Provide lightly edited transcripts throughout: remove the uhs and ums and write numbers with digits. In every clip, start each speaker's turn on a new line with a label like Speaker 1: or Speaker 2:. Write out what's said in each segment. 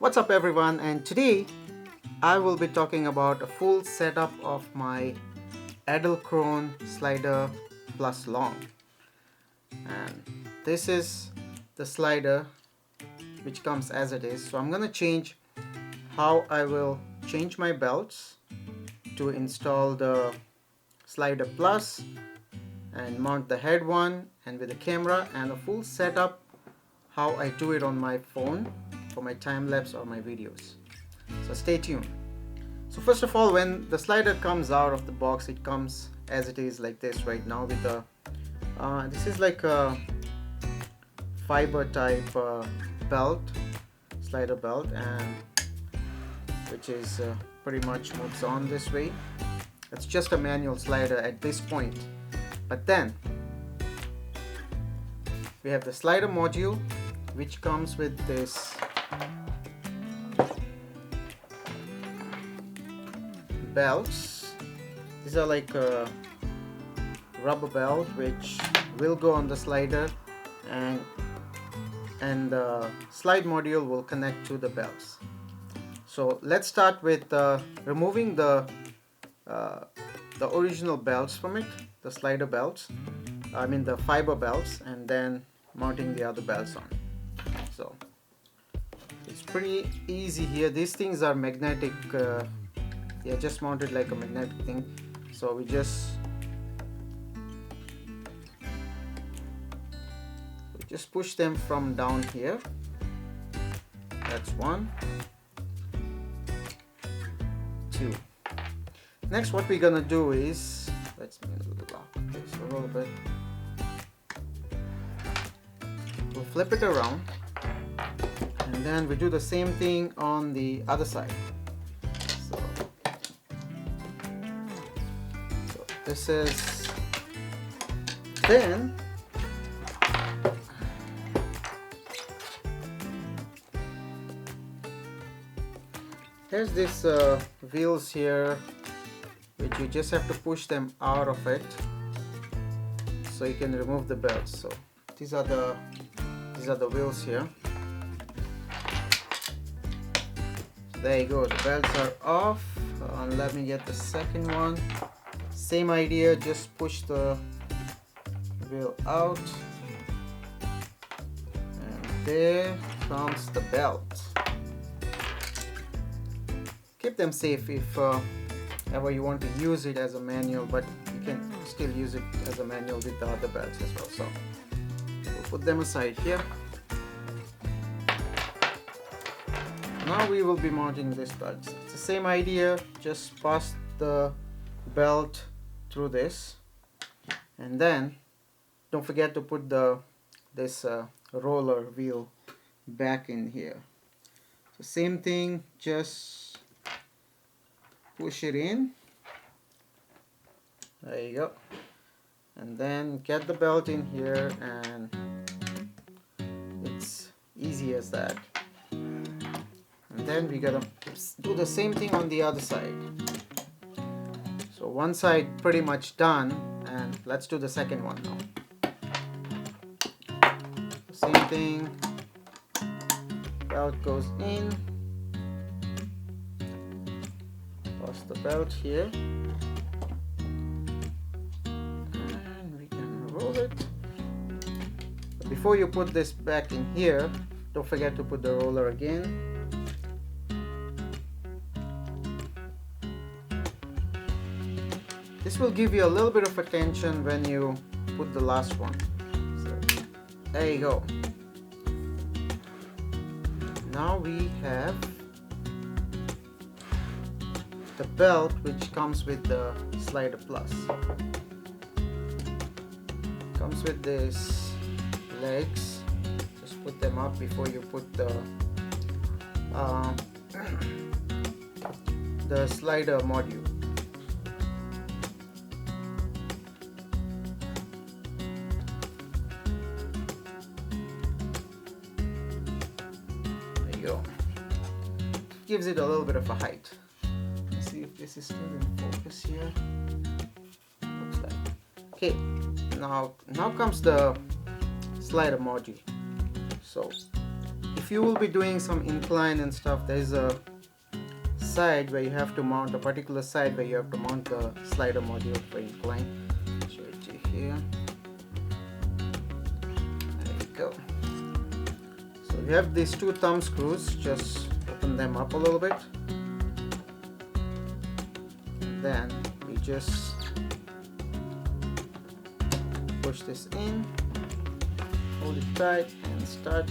Speaker 1: What's up everyone, and today I will be talking about a full setup of my Edelkrone slider plus long. And this is the slider which comes as it is. So I'm gonna change how I will change my belts to install the slider plus and mount the head one and with the camera and a full setup how I do it on my phone for my time lapse or my videos. So stay tuned. So first of all, when the slider comes out of the box, it comes as it is like this right now with the this is like a fiber type belt, slider belt, and which is pretty much moves on this way. It's just a manual slider at this point, but then we have the slider module which comes with this belts. These are like a rubber belt which will go on the slider, and the slide module will connect to the belts. So let's start with removing the original belts from it, the slider belts, I mean the fiber belts, and then mounting the other belts on. So it's pretty easy here. These things are magnetic, they're just mounted like a magnetic thing. So we just push them from down here. That's 1, 2. Next, what we're gonna do is, let's lock this a little bit. We'll flip it around, and then we do the same thing on the other side. So this is, then there's these wheels here which you just have to push them out of it so you can remove the belts. So these are the wheels here. So there you go, the belts are off. Let me get the second one. Same idea, just push the wheel out, and there comes the belt. Keep them safe if ever you want to use it as a manual, but you can still use it as a manual with the other belts as well. So we'll put them aside here. Now we will be mounting this belt. It's the same idea, just pass the belt through this, and then don't forget to put this roller wheel back in here. So same thing, just push it in. There you go. And then get the belt in here, and it's easy as that. And then we gotta do the same thing on the other side. So one side pretty much done, and let's do the second one now. Same thing, belt goes in, pass the belt here, and we can roll it. But before you put this back in here, don't forget to put the roller again. This will give you a little bit of attention when you put the last one. So there you go. Now we have the belt which comes with the slider plus. Comes with these legs. Just put them up before you put the slider module. Gives it a little bit of a height. Let's see if this is still in focus here. Looks like. Okay, now comes the slider module. So if you will be doing some incline and stuff, there's a side where you have to mount, a particular side where you have to mount the slider module for incline. I'll show it to you here. There you go. So we have these two thumb screws, just open them up a little bit. Then we just push this in, hold it tight and start.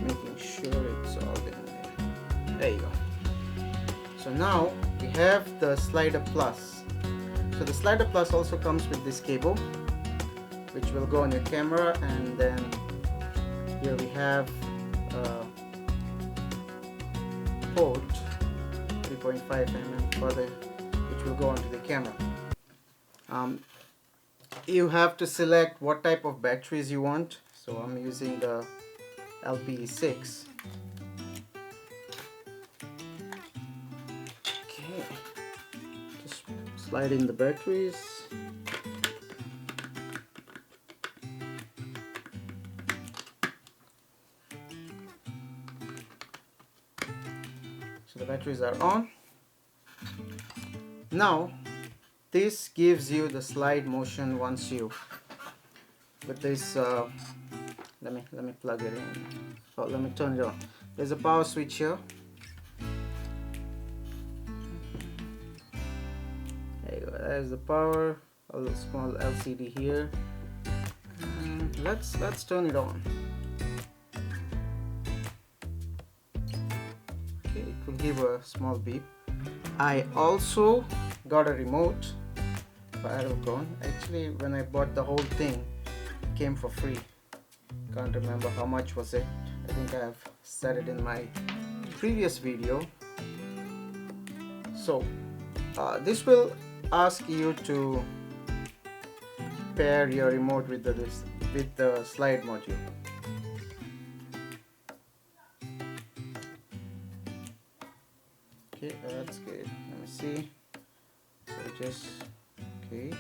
Speaker 1: Making sure it's all in there. There you go. So now we have the slider plus. So the slider plus also comes with this cable, which will go on your camera, and then here we have a port 3.5 mm further, which will go onto the camera. You have to select what type of batteries you want. So I'm using the LPE6. Okay, just slide in the batteries. So the batteries are on. Now this gives you the slide motion once you, with this let me plug it in. Oh, let me turn it on. There's a power switch here. There you go. There's the power. A little small LCD here. And let's turn it on. Okay, it will give a small beep. I also got a remote for Edelkrone. Actually, when I bought the whole thing, it came for free. Can't remember how much was it. I think I've said it in my previous video. So this will ask you to pair your remote with the slide module. Okay, that's good. Let me see. So just okay.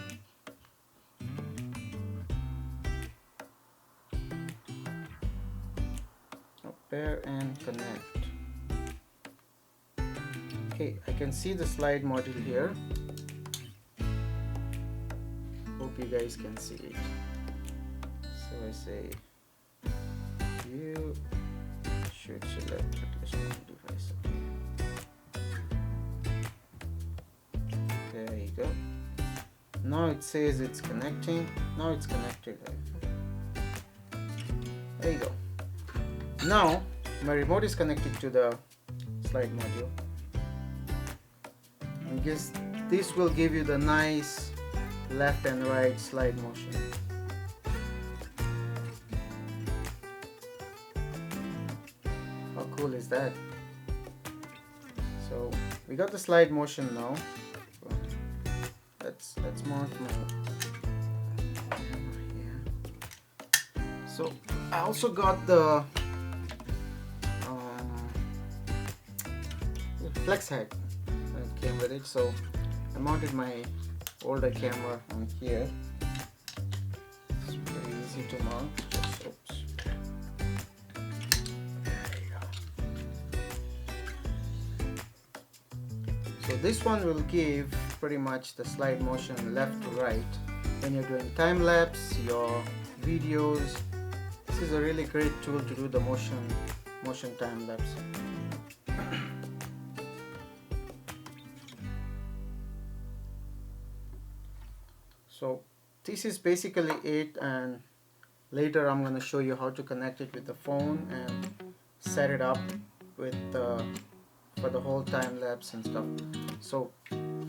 Speaker 1: Pair and connect. Okay, I can see the slide module here. Hope you guys can see it. So I say you should select your small device. There you go. Now it says it's connecting. Now it's connected. There you go. Now my remote is connected to the slide module. I guess this will give you the nice left and right slide motion. How cool is that? So we got the slide motion now. Let's mount my camera here. So I also got the flex head that came with it, so I mounted my older camera on here. It's pretty easy to mount. Just, oops. There you go. So this one will give pretty much the slide motion left to right when you're doing time lapse, your videos. This is a really great tool to do the motion time lapse. So this is basically it, and later I'm going to show you how to connect it with the phone and set it up with for the whole time lapse and stuff. So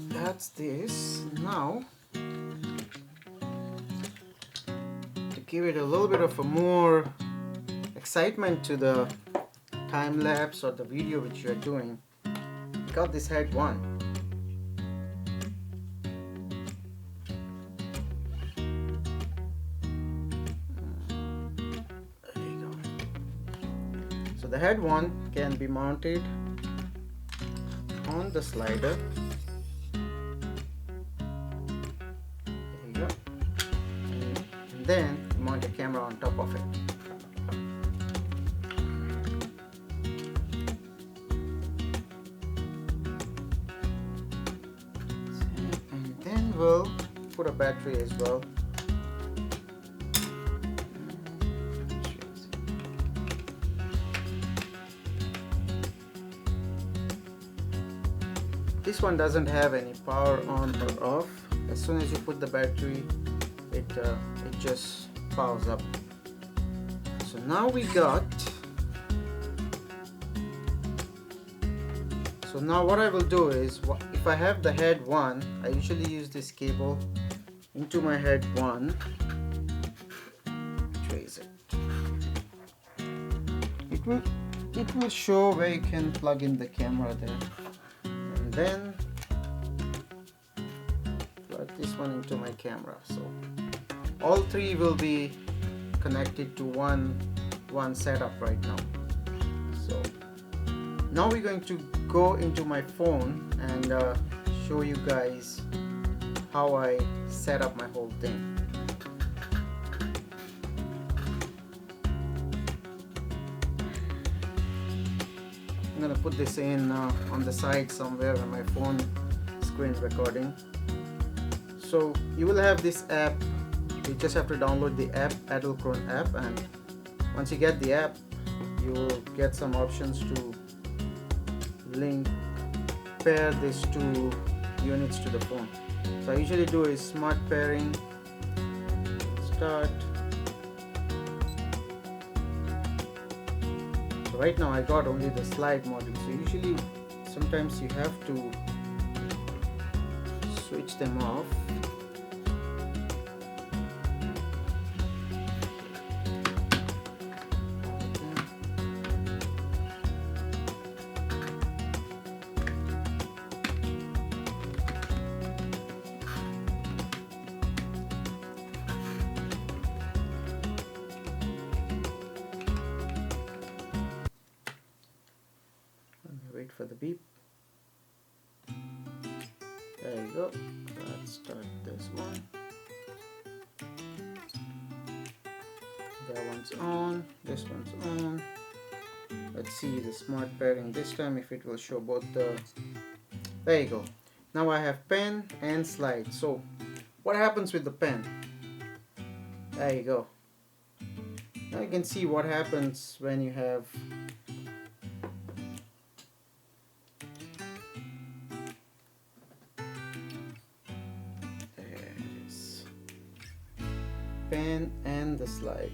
Speaker 1: that's this. Now give it a little bit of a more excitement to the time lapse or the video which you are doing, got this head one. There you go. So the head one can be mounted on the slider. There you go. And then mount the camera on top of it. And then we'll put a battery as well. This one doesn't have any power on or off. As soon as you put the battery, it just powers up. So now we got. So now what I will do is, if I have the head one, I usually use this cable into my head one. Trace it. It will show where you can plug in the camera there. Then plug this one into my camera. So all three will be connected to one setup right now. So now we're going to go into my phone and show you guys how I set up my whole thing. I'm gonna put this in on the side somewhere on my phone screen recording. So you will have this app. You just have to download the app, Edelkrone app, and once you get the app, you will get some options to pair these two units to the phone. So I usually do is smart pairing. Start. So right now I got only the slide module. So usually sometimes you have to switch them off. Wait for the beep. There you go. Let's start this one. That one's on. This one's on. Let's see the smart pairing this time, if it will show both the. There you go. Now I have pen and slide. So what happens with the pen? There you go. Now you can see what happens when you have pen and the slide.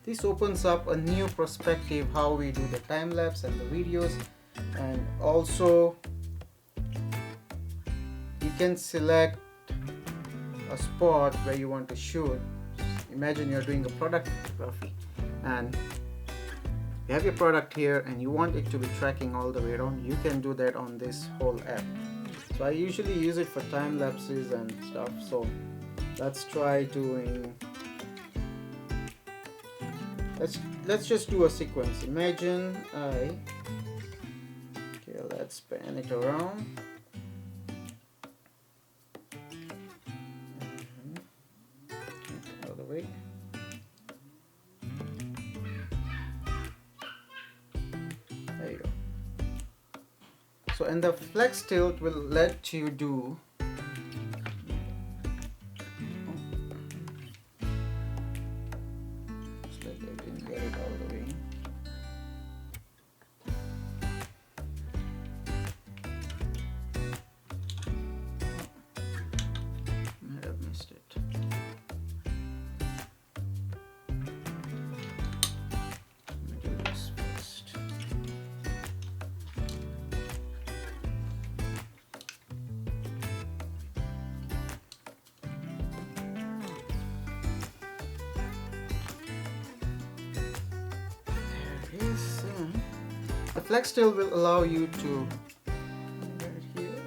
Speaker 1: This opens up a new perspective how we do the time lapse and the videos, and also you can select a spot where you want to shoot. Imagine you're doing a product photography and you have your product here and you want it to be tracking all the way around. You can do that on this whole app. So I usually use it for time lapses and stuff. So let's try doing, let's just do a sequence. Imagine okay, let's pan it around. Out of the way. There you go. So, and the flex tilt will let you do looks like I didn't get it all the way. Might have missed it. Let me do this first. The flex tool will allow you to right here.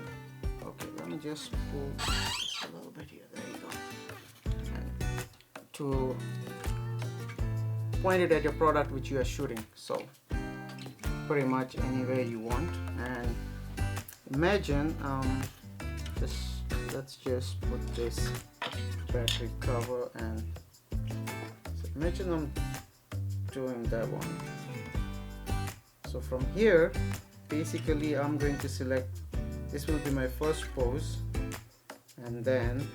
Speaker 1: Okay, let me just pull this a little bit here. There you go. And to point it at your product which you are shooting. So pretty much anywhere you want. And imagine let's just put this battery cover, and so imagine I'm doing that one. So from here basically I'm going to select, this will be my first pose, and then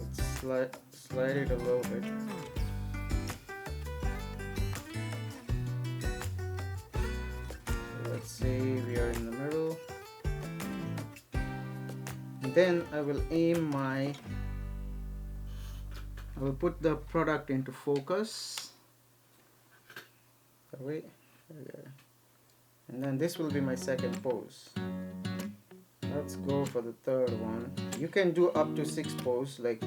Speaker 1: let's slide it a little bit. Let's say we are in the middle, and then I will put the product into focus. Wait, and then this will be my second pose. Let's go for the third one. You can do up to 6 poses, like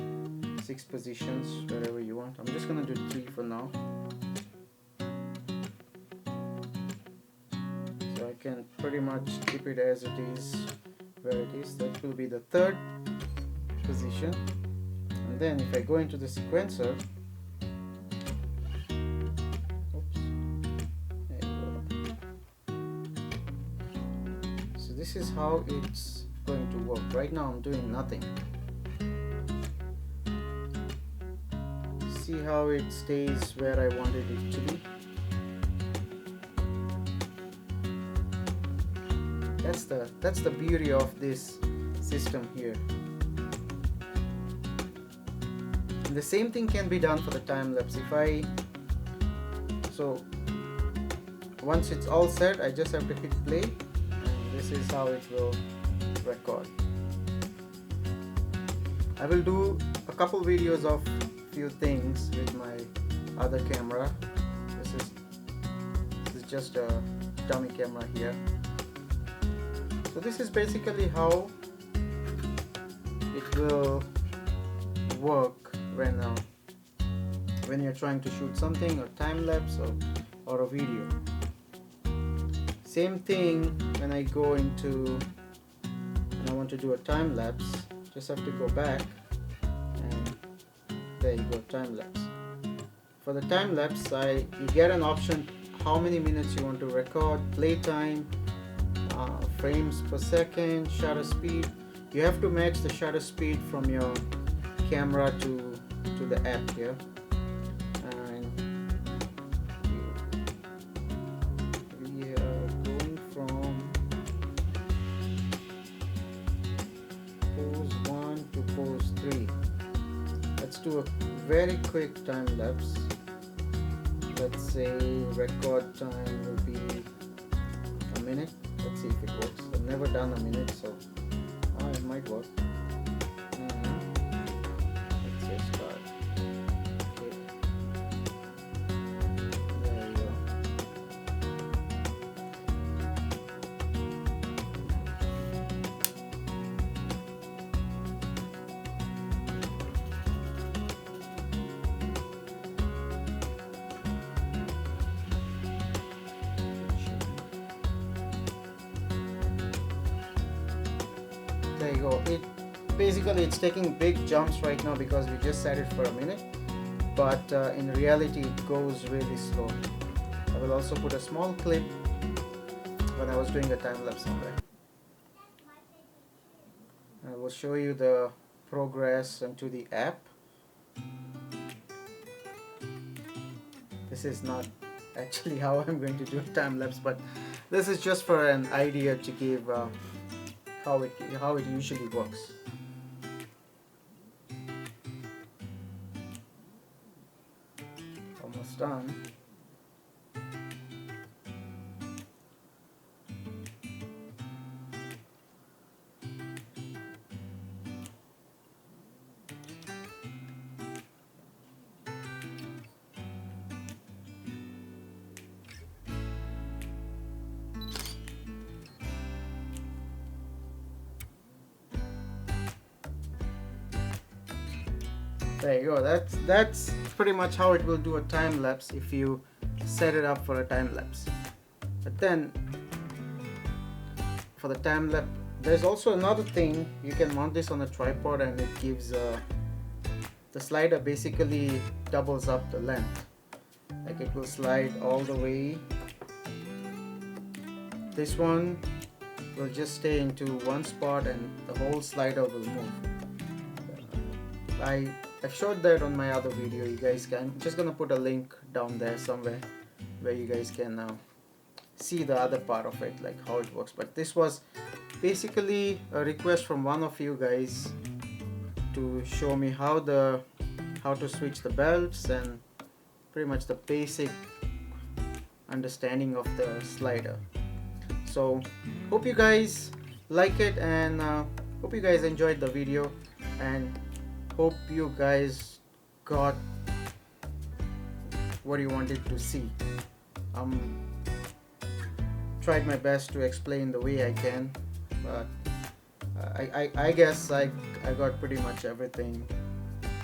Speaker 1: 6 positions, wherever you want. I'm just gonna do 3 for now. So I can pretty much keep it as it is, where it is. That will be the third position. And then if I go into the sequencer, this is how it's going to work. Right now I'm doing nothing. See how it stays where I wanted it to be. That's the beauty of this system here. And the same thing can be done for the time lapse. So once it's all set, I just have to hit play. This is how it will record. I will do a couple videos of few things with my other camera. This is just a dummy camera here. So this is basically how it will work when you're trying to shoot something, or time lapse, or a video. Same thing when I go into and I want to do a time lapse, just have to go back, and there you go, time lapse. For the time lapse, you get an option how many minutes you want to record, play time, frames per second, shutter speed. You have to match the shutter speed from your camera to the app here. Do a very quick time lapse. Let's say record time will be a minute. Let's see if it works. I've never done a minute, so it might work. Let's say start. Okay. There you go. There you go. It's taking big jumps right now because we just set it for a minute, but in reality it goes really slow. I will also put a small clip when I was doing a time lapse on there. I will show you the progress into the app. This is not actually how I'm going to do a time lapse, but this is just for an idea to give how it usually works. Almost done. There you go. That's pretty much how it will do a time lapse if you set it up for a time lapse. But then for the time lapse, there's also another thing. You can mount this on a tripod and it gives the slider basically doubles up the length. Like it will slide all the way. This one will just stay into one spot and the whole slider will move. I've showed that on my other video. You guys can, I'm just gonna put a link down there somewhere where you guys can see the other part of it, like how it works. But this was basically a request from one of you guys to show me how to switch the belts and pretty much the basic understanding of the slider. So hope you guys like it, and hope you guys enjoyed the video, and hope you guys got what you wanted to see. Tried my best to explain the way I can, but I guess I got pretty much everything,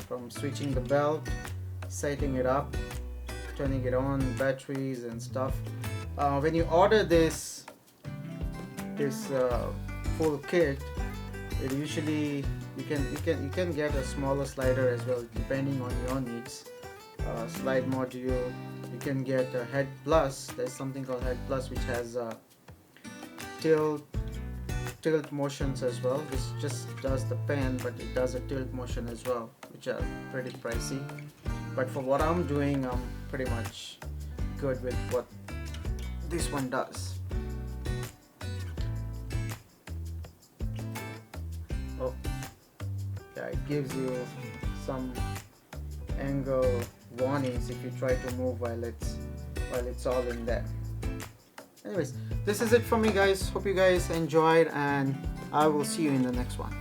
Speaker 1: from switching the belt, setting it up, turning it on, batteries and stuff. When you order this full kit, it usually you can get a smaller slider as well, depending on your needs. Slide module. You can get a Head Plus. There's something called Head Plus which has tilt motions as well. This just does the pen, but it does a tilt motion as well, which are pretty pricey. But for what I'm doing, I'm pretty much good with what this one does. Oh, yeah, it gives you some angle warnings if you try to move while it's all in there. Anyways, this is it from me, guys. Hope you guys enjoyed, and I will see you in the next one.